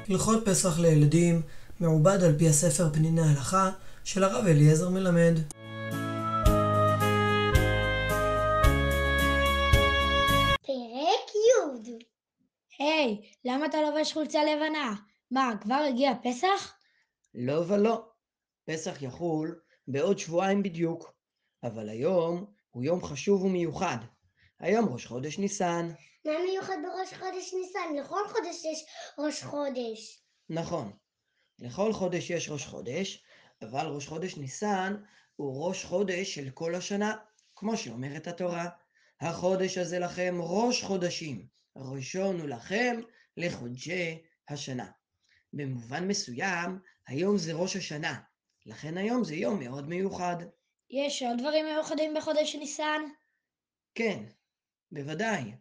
הלכות פסח לילדים מעובד על פי הספר פניני ההלכה של הרב אליעזר מלמד. פרק י'. היי, למה אתה לובש חולצה לבנה? מה, כבר הגיע פסח? לא ולא. פסח יחול בעוד שבועיים בדיוק, אבל היום הוא יום חשוב ומיוחד. היום ראש חודש ניסן. מה מיוחד בראש חודש ניסן? לכל חודש יש ראש חודש. נכון, לכל חודש יש ראש חודש, אבל ראש חודש ניסן הוא ראש חודש של כל השנה, כמו שאומרת התורה. החודש הזה לכם ראש חודשים, ראשון הוא לכם לחודשי השנה. במובן מסוים, היום זה ראש השנה, לכן היום זה יום מאוד מיוחד. יש עוד דברים מיוחדים בחודש ניסן? כן, בוודאי.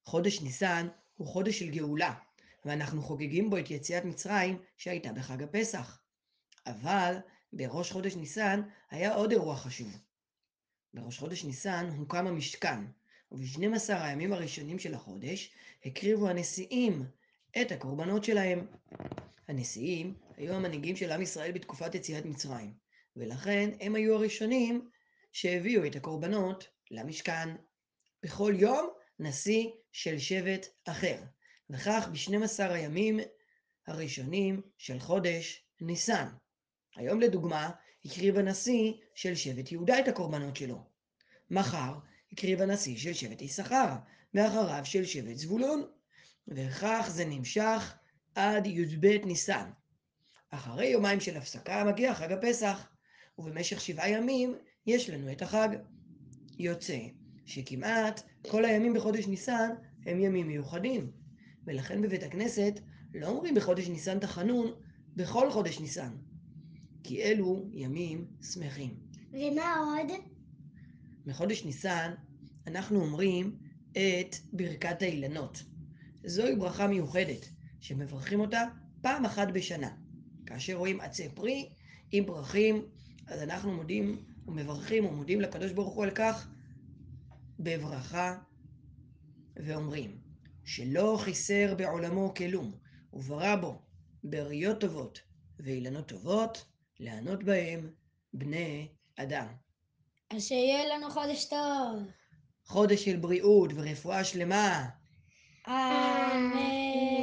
חודש ניסן הוא חודש של גאולה, ואנחנו חוגגים בו את יציאת מצרים שהייתה בחג הפסח. אבל בראש חודש ניסן היה עוד אירוע חשוב. בראש חודש ניסן הוקם המשכן, וב-12 הימים הראשונים של החודש הקריבו הנשיאים את הקורבנות שלהם. הנשיאים היו המנהיגים של עם ישראל בתקופת יציאת מצרים, ולכן הם היו הראשונים שהביאו את הקורבנות למשכן. בכל יום נשיא של שבט אחר, וכך ב-12 הימים הראשונים של חודש ניסן. היום לדוגמה הקריב הנשיא של שבט יהודה את הקורבנות שלו. מחר הקריב הנשיא של שבט יששכר, ואחריו של שבט זבולון, וכך זה נמשך עד י"ב ניסן. אחרי יומיים של הפסקה מגיע חג הפסח, ובמשך 7 ימים יש לנו את החג. יוצא שכמעט כל הימים בחודש ניסן הם ימים מיוחדים, ולכן בבית הכנסת לא אומרים בחודש ניסן תחנון בכל חודש ניסן, כי אלו ימים שמחים. ומה עוד? בחודש ניסן אנחנו אומרים את ברכת האילנות. זוהי ברכה מיוחדת שמברכים אותה פעם אחת בשנה. כאשר רואים עצי פרי עם ברכים, אז אנחנו מודים ומברכים ומודים לקדוש ברוך הוא על כך בברכה, ואומרים שלא חיסר בעולמו כלום, וברא בו בריות טובות ואילנות טובות לענות בהם בני אדם. אז שיהיה לנו חודש טוב. חודש של בריאות ורפואה שלמה. אמן.